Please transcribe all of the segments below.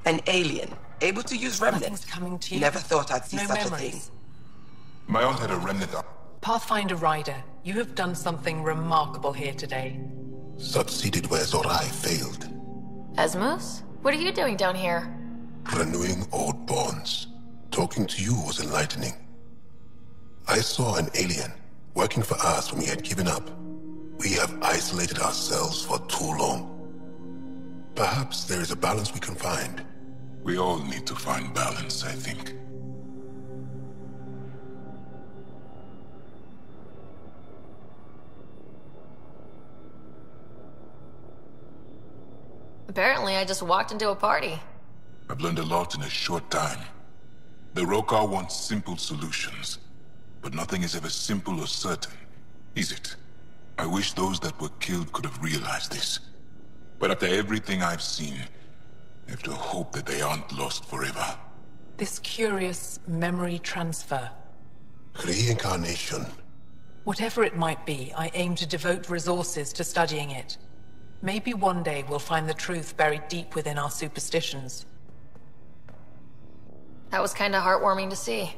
An alien, able to use remnants. Nothing's coming to you. Never thought I'd see No such memories. a thing. My aunt had a remnant up. Pathfinder Ryder, you have done something remarkable here today. Succeeded where Zorai failed. Asmus? What are you doing down here? Renewing old bonds. Talking to you was enlightening. I saw an alien working for us when we had given up. We have isolated ourselves for too long. Perhaps there is a balance we can find. We all need to find balance, I think. Apparently, I just walked into a party. I've learned a lot in a short time. The Rokar want simple solutions, but nothing is ever simple or certain, is it? I wish those that were killed could have realized this. But after everything I've seen, I have to hope that they aren't lost forever. This curious memory transfer. Reincarnation. Whatever it might be, I aim to devote resources to studying it. Maybe one day we'll find the truth buried deep within our superstitions. That was kinda heartwarming to see.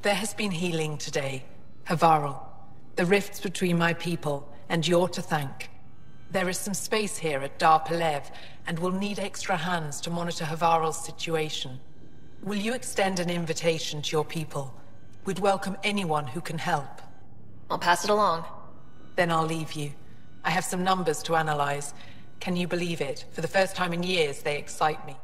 There has been healing today, Havarl. The rifts between my people, and you're to thank. There is some space here at Dar Pelev, and we'll need extra hands to monitor Havarl's situation. Will you extend an invitation to your people? We'd welcome anyone who can help. I'll pass it along. Then I'll leave you. I have some numbers to analyze. Can you believe it? For the first time in years, they excite me.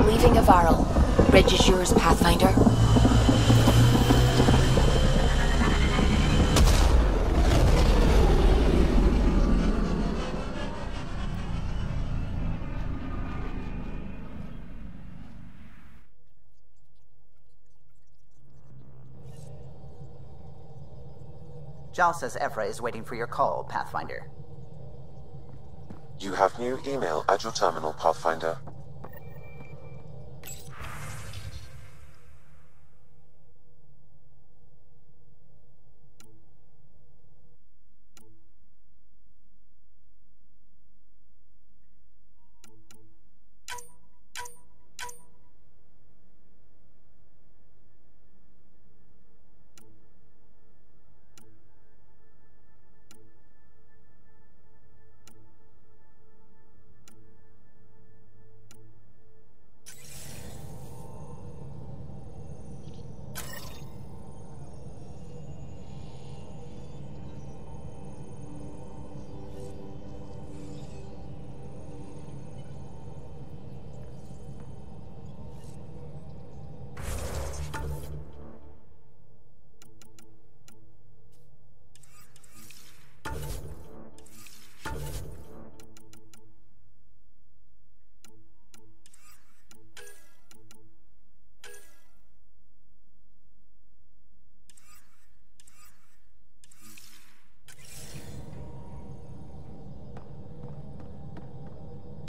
Leaving Havarl. Reg is yours, Pathfinder. Jal says Evra is waiting for your call, Pathfinder. You have new email at your terminal, Pathfinder.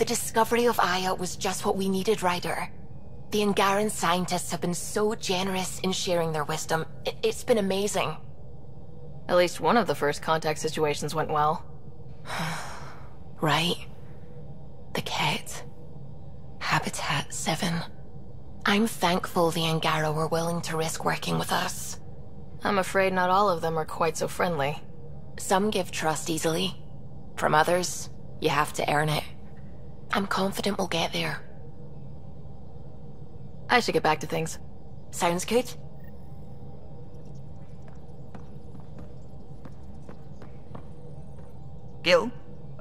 The discovery of Aya was just what we needed, Ryder. The Angaran scientists have been so generous in sharing their wisdom. It's been amazing. At least one of the first contact situations went well. Right? The Ket. Habitat 7. I'm thankful the Angara were willing to risk working with us. I'm afraid not all of them are quite so friendly. Some give trust easily. From others, you have to earn it. I'm confident we'll get there. I should get back to things. Sounds good. Gil,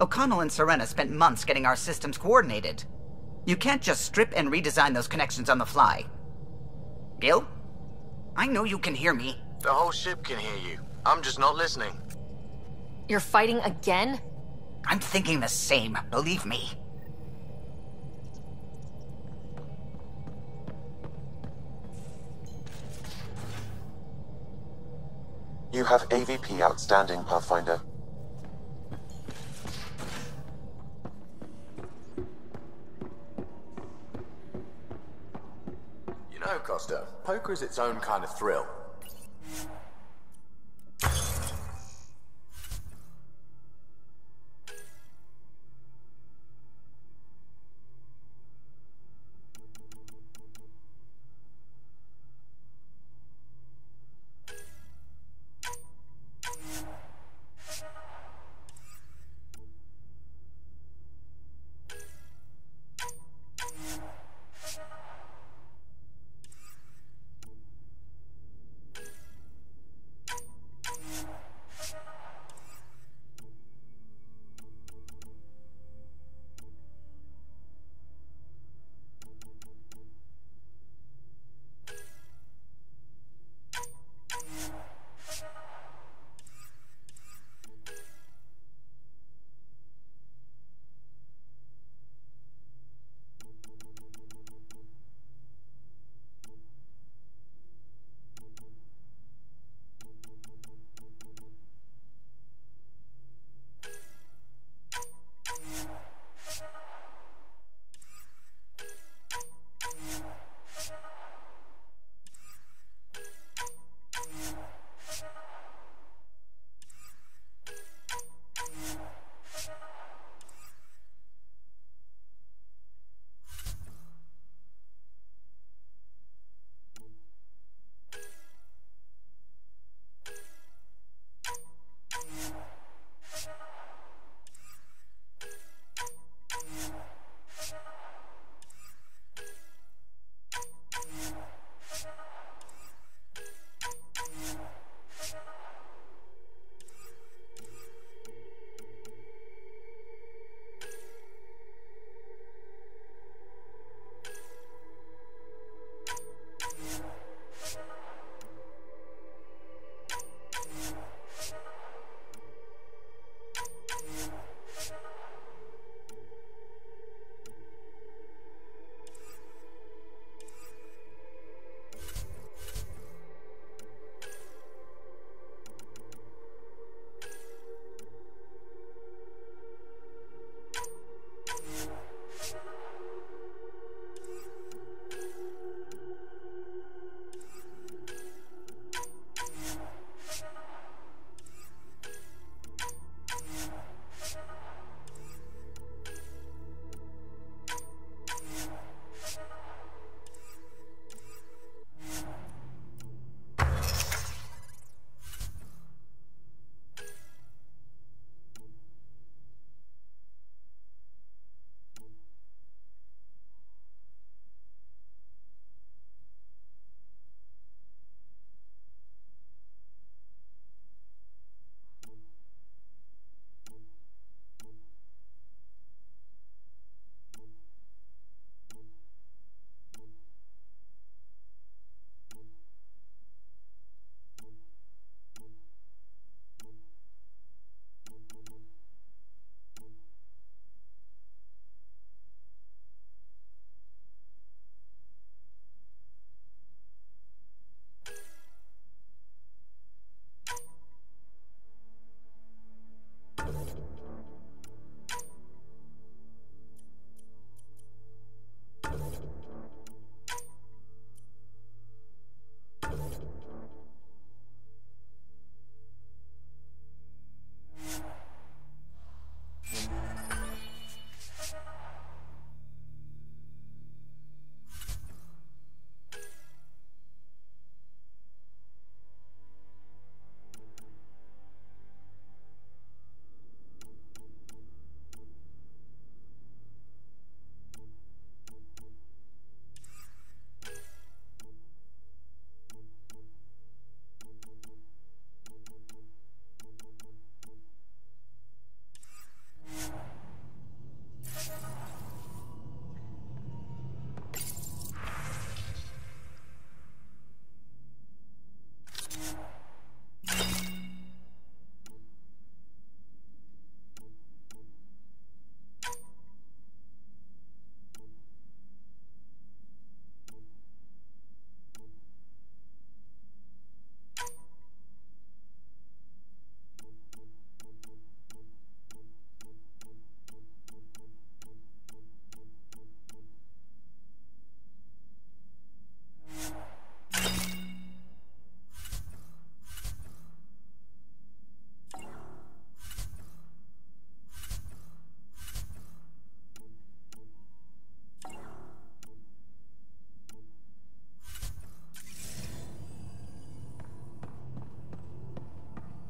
O'Connell and Serena spent months getting our systems coordinated. You can't just strip and redesign those connections on the fly. Gil? I know you can hear me. The whole ship can hear you. I'm just not listening. You're fighting again? I'm thinking the same, believe me. You have AVP outstanding, Pathfinder. You know, Costa, poker is its own kind of thrill.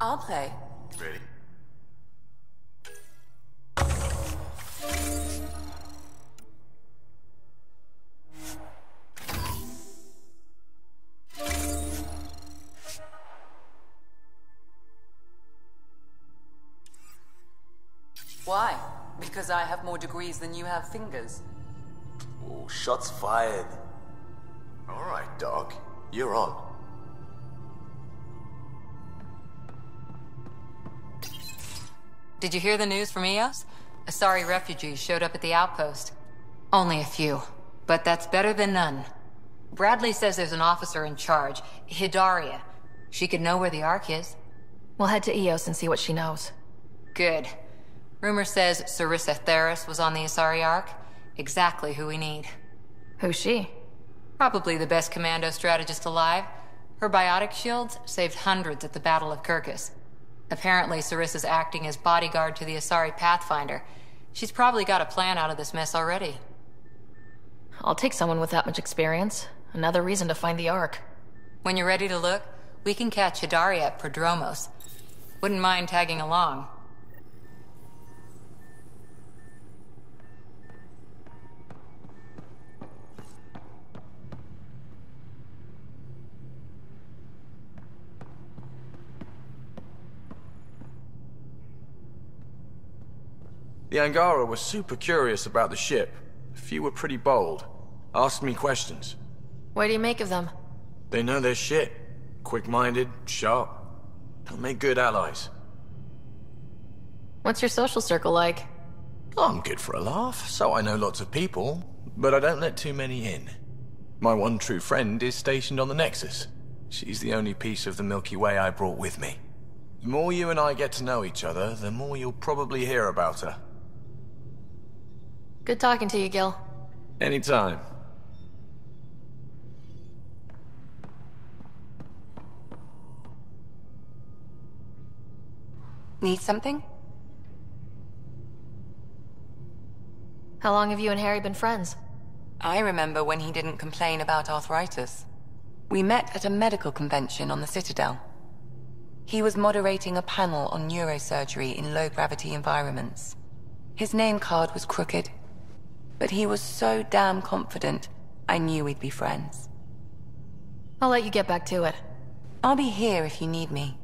I'll play. Really? Why? Because I have more degrees than you have fingers. Oh, shots fired. All right, Doc. You're on. Did you hear the news from Eos? Asari refugees showed up at the outpost. Only a few, but that's better than none. Bradley says there's an officer in charge, Hidaria. She could know where the Ark is. We'll head to Eos and see what she knows. Good. Rumor says Sarissa Theris was on the Asari Ark. Exactly who we need. Who's she? Probably the best commando strategist alive. Her biotic shields saved hundreds at the Battle of Kirkus. Apparently, Sarissa's acting as bodyguard to the Asari Pathfinder. She's probably got a plan out of this mess already. I'll take someone with that much experience. Another reason to find the Ark. When you're ready to look, we can catch Hidaria at Prodromos. Wouldn't mind tagging along. The Angara were super curious about the ship. A few were pretty bold. Asked me questions. What do you make of them? They know their shit. Quick-minded, sharp. They'll make good allies. What's your social circle like? I'm good for a laugh, so I know lots of people, but I don't let too many in. My one true friend is stationed on the Nexus. She's the only piece of the Milky Way I brought with me. The more you and I get to know each other, the more you'll probably hear about her. Good talking to you, Gil. Anytime. Need something? How long have you and Harry been friends? I remember when he didn't complain about arthritis. We met at a medical convention on the Citadel. He was moderating a panel on neurosurgery in low-gravity environments. His name card was crooked, but he was so damn confident, I knew we'd be friends. I'll let you get back to it. I'll be here if you need me.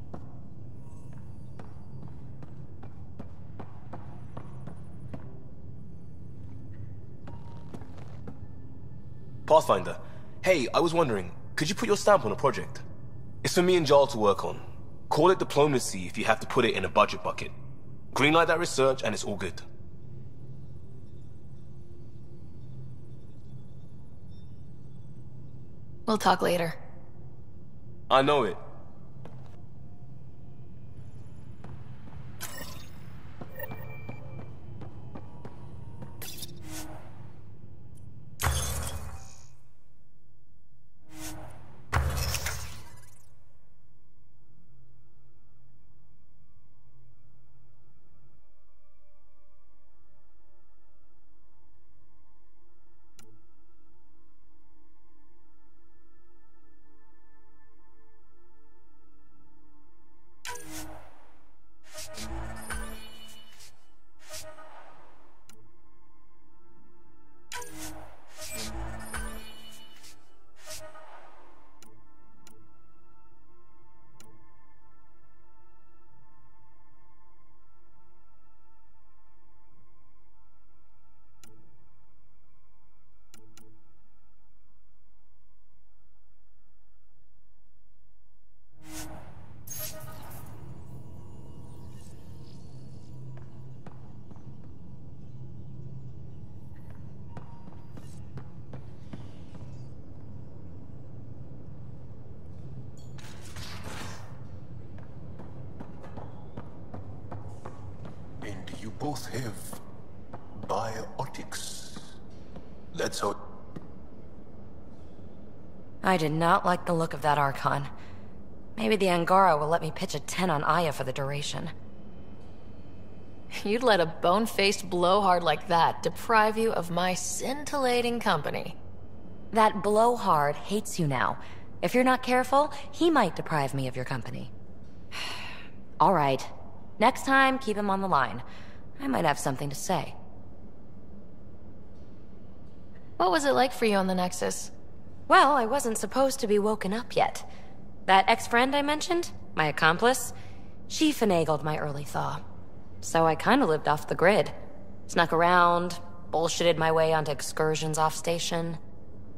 Pathfinder, hey, I was wondering, could you put your stamp on a project? It's for me and Jarl to work on. Call it diplomacy if you have to put it in a budget bucket. Greenlight that research and it's all good. We'll talk later. I know it. Both have biotics. Let's hope. I did not like the look of that Archon. Maybe the Angara will let me pitch a 10 on Aya for the duration. You'd let a bone-faced blowhard like that deprive you of my scintillating company. That blowhard hates you now. If you're not careful, he might deprive me of your company. All right. Next time, keep him on the line. I might have something to say. What was it like for you on the Nexus? Well, I wasn't supposed to be woken up yet. That ex-friend I mentioned, my accomplice, she finagled my early thaw. So I kinda lived off the grid. Snuck around, bullshitted my way onto excursions off station.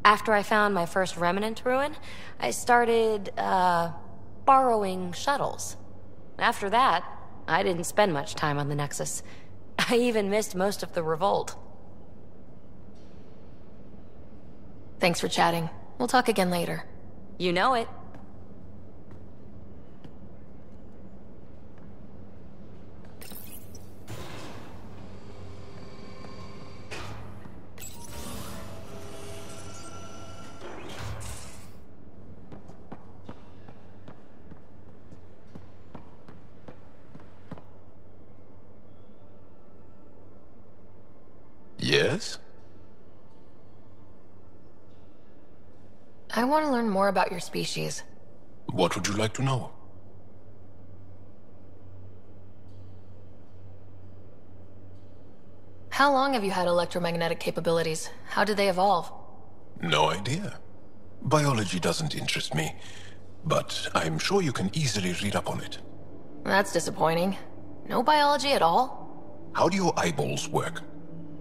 After I found my first remnant ruin, I started, borrowing shuttles. After that, I didn't spend much time on the Nexus. I even missed most of the revolt. Thanks for chatting. We'll talk again later. You know it. Yes? I want to learn more about your species. What would you like to know? How long have you had electromagnetic capabilities? How did they evolve? No idea. Biology doesn't interest me, but I'm sure you can easily read up on it. That's disappointing. No biology at all? How do your eyeballs work?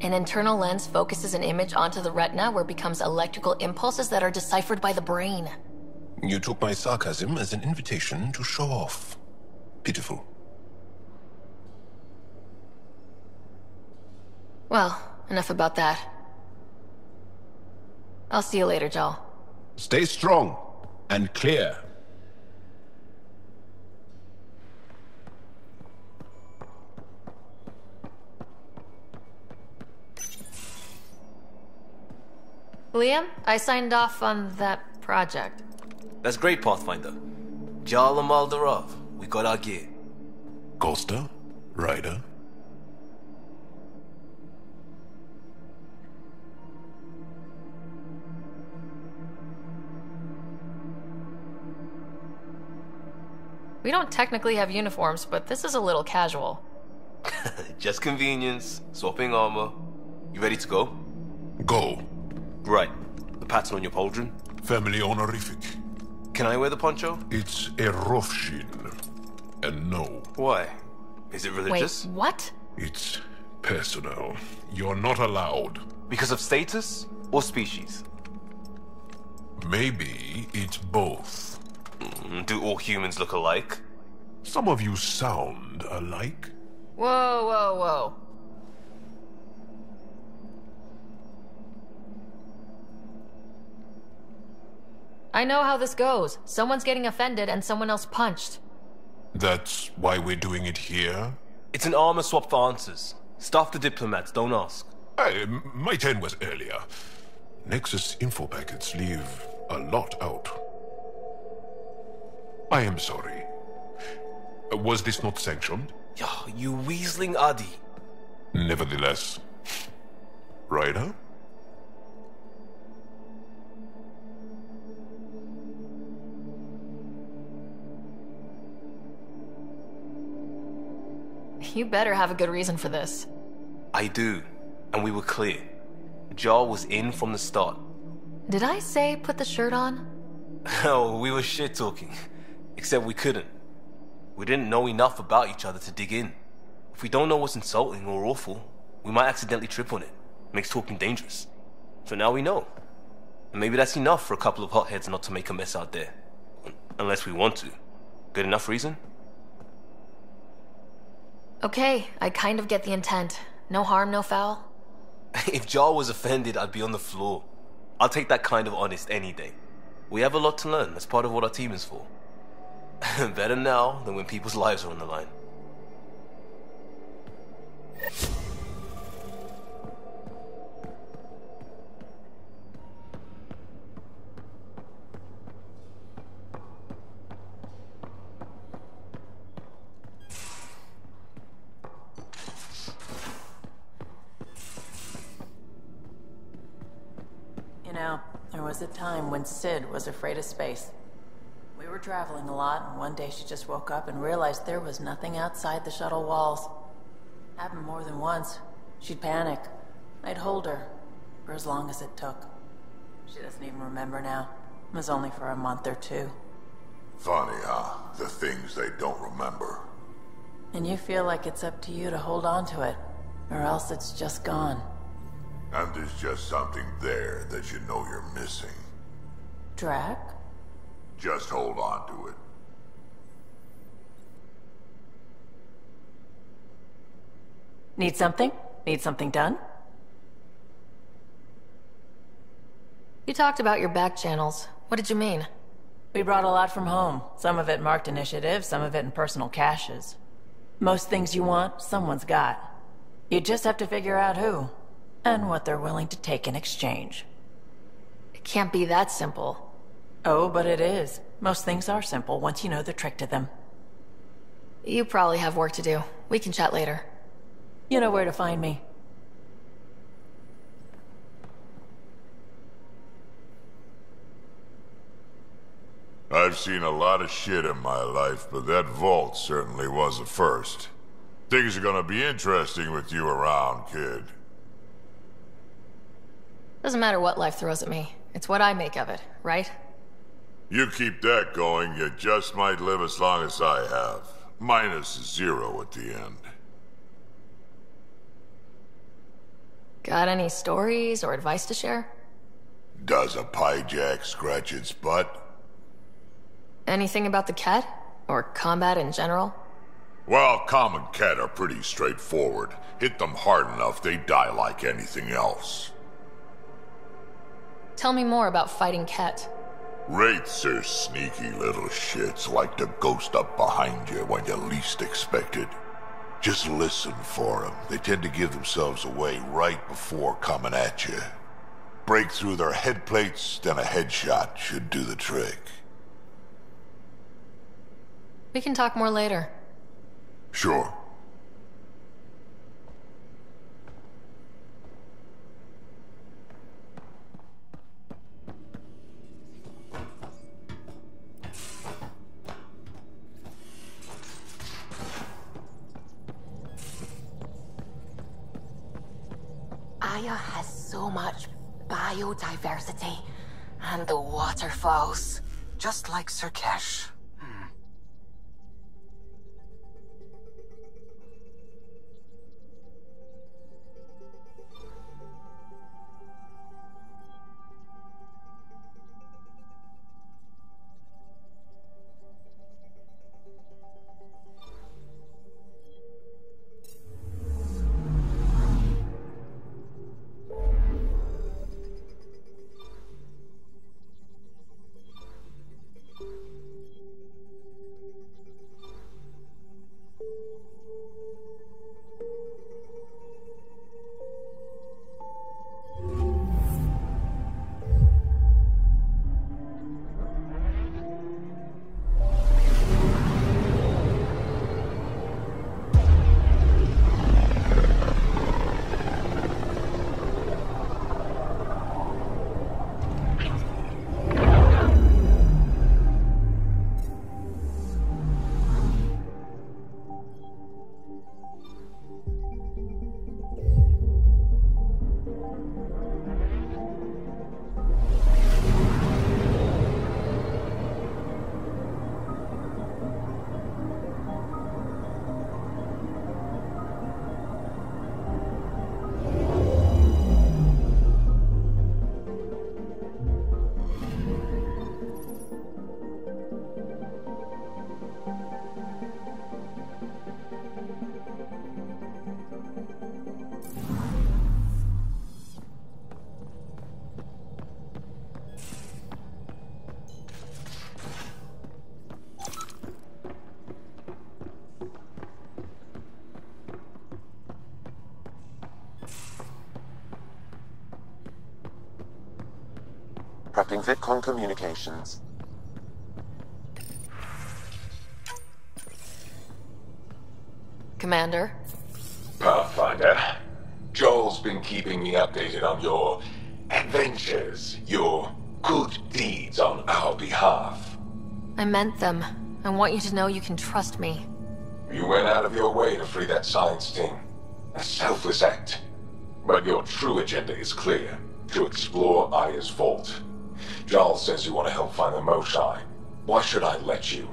An internal lens focuses an image onto the retina where it becomes electrical impulses that are deciphered by the brain. You took my sarcasm as an invitation to show off. Pitiful. Well, enough about that. I'll see you later, Jal. Stay strong and clear. Liam, I signed off on that project. That's great, Pathfinder. Jal Maldarov, we got our gear. Costa? Ryder? We don't technically have uniforms, but this is a little casual. Just convenience, swapping armor. You ready to go? Go. Right. The pattern on your pauldron? Family honorific. Can I wear the poncho? It's a Rofshin. And no. Why? Is it religious? Wait, what? It's personal. You're not allowed. Because of status or species? Maybe it's both. Do all humans look alike? Some of you sound alike. Whoa, whoa, whoa. I know how this goes. Someone's getting offended and someone else punched. That's why we're doing it here? It's an armor swap for answers. Stuff the diplomats, don't ask. My turn was earlier. Nexus info packets leave a lot out. I am sorry. Was this not sanctioned? You weaseling Adi. Nevertheless. Ryder? You better have a good reason for this. I do. And we were clear. Jar was in from the start. Did I say put the shirt on? Oh, we were shit-talking. Except we couldn't. We didn't know enough about each other to dig in. If we don't know what's insulting or awful, we might accidentally trip on it. Makes talking dangerous. So now we know. And maybe that's enough for a couple of hotheads not to make a mess out there. Unless we want to. Good enough reason? Okay, I kind of get the intent. No harm, no foul. If Jar was offended, I'd be on the floor. I'll take that kind of honest any day. We have a lot to learn. That's part of what our team is for. Better now than when people's lives are on the line. You know, there was a time when Sid was afraid of space. We were traveling a lot, and one day she just woke up and realized there was nothing outside the shuttle walls. Happened more than once. She'd panic. I'd hold her, for as long as it took. She doesn't even remember now. It was only for a month or two. Funny, huh? The things they don't remember. And you feel like it's up to you to hold on to it, or else it's just gone. And there's just something there that you know you're missing. Drac? Just hold on to it. Need something? Need something done? You talked about your back channels. What did you mean? We brought a lot from home. Some of it marked initiative, some of it in personal caches. Most things you want, someone's got. You just have to figure out who, and what they're willing to take in exchange. It can't be that simple. Oh, but it is. Most things are simple once you know the trick to them. You probably have work to do. We can chat later. You know where to find me. I've seen a lot of shit in my life, but that vault certainly was a first. Things are gonna be interesting with you around, kid. Doesn't matter what life throws at me. It's what I make of it, right? You keep that going, you just might live as long as I have. Minus 0 at the end. Got any stories or advice to share? Does a piejack scratch its butt? Anything about the cat? Or combat in general? Well, common cat are pretty straightforward. Hit them hard enough, they die like anything else. Tell me more about fighting cat. Wraiths are sneaky little shits, like to ghost up behind you when you least expect it. Just listen for them. They tend to give themselves away right before coming at you. Break through their head plates, then a headshot should do the trick. We can talk more later. Sure. Aya has so much biodiversity, and the waterfalls. Just like Sirkesh. Prepping VidCon communications. Commander? Pathfinder, Joel's been keeping me updated on your adventures, your good deeds on our behalf. I meant them. I want you to know you can trust me. You went out of your way to free that science team. A selfless act. But your true agenda is clear. To explore Aya's vault. Giles says you want to help find the Moshae. Why should I let you?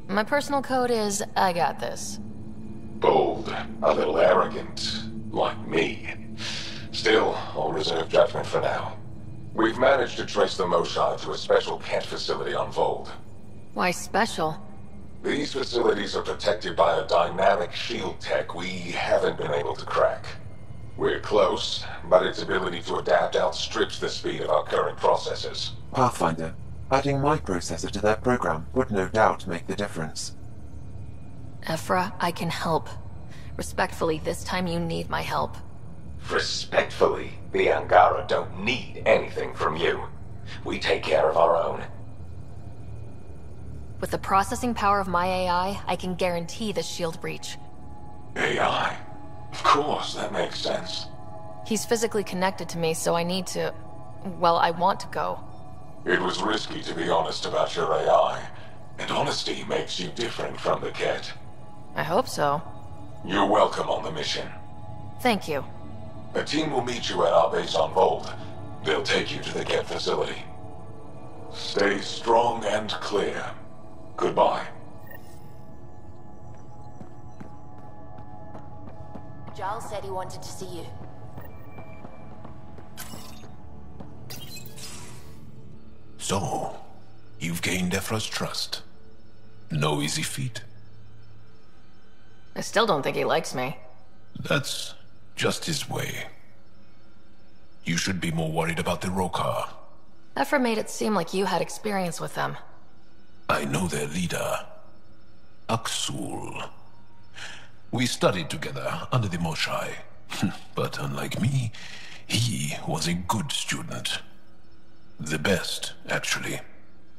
My personal code is, I got this. Bold, a little arrogant, like me. Still, I'll reserve judgment for now. We've managed to trace the Moshae to a special cat facility on Vold. Why special? These facilities are protected by a dynamic shield tech we haven't been able to crack. We're close, but its ability to adapt outstrips the speed of our current processors. Pathfinder, adding my processor to their program would no doubt make the difference. Ephra, I can help. Respectfully, this time you need my help. Respectfully, the Angara don't need anything from you. We take care of our own. With the processing power of my AI, I can guarantee the shield breach. AI? Of course, that makes sense. He's physically connected to me, so I need to... well, I want to go. It was risky to be honest about your AI, and honesty makes you different from the cat. I hope so. You're welcome on the mission. Thank you. A team will meet you at our base on Vold. They'll take you to the cat facility. Stay strong and clear. Goodbye. Giles said he wanted to see you. So, you've gained Ephra's trust. No easy feat. I still don't think he likes me. That's just his way. You should be more worried about the Rokar. Ephra made it seem like you had experience with them. I know their leader, Aksul. We studied together under the Moshae. But unlike me, he was a good student. The best, actually.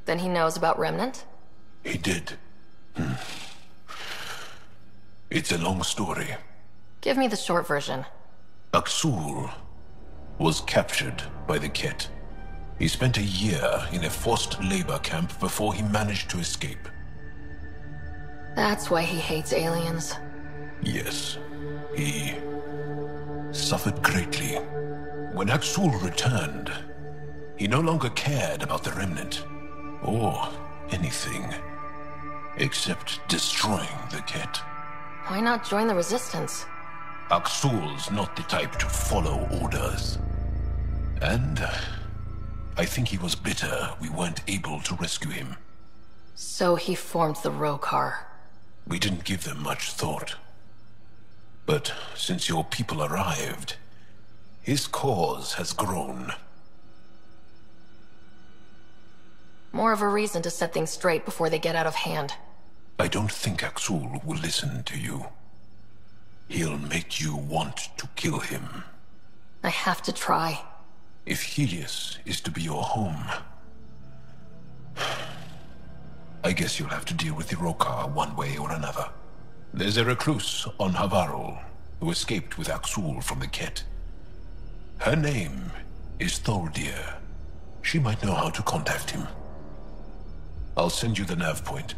Then he knows about Remnant? He did. It's a long story. Give me the short version. Aksul was captured by the Ket. He spent a year in a forced labor camp before he managed to escape. That's why he hates aliens. Yes, he suffered greatly. When Aksul returned, he no longer cared about the Remnant, or anything, except destroying the Ket. Why not join the Resistance? Aksul's not the type to follow orders. And I think he was bitter we weren't able to rescue him. So he formed the Rokar. We didn't give them much thought. But since your people arrived, his cause has grown. More of a reason to set things straight before they get out of hand. I don't think Aksul will listen to you. He'll make you want to kill him. I have to try. If Helios is to be your home, I guess you'll have to deal with the Rokar one way or another. There's a recluse on Havarl who escaped with Aksul from the Ket. Her name is Tholdir. She might know how to contact him. I'll send you the nav point.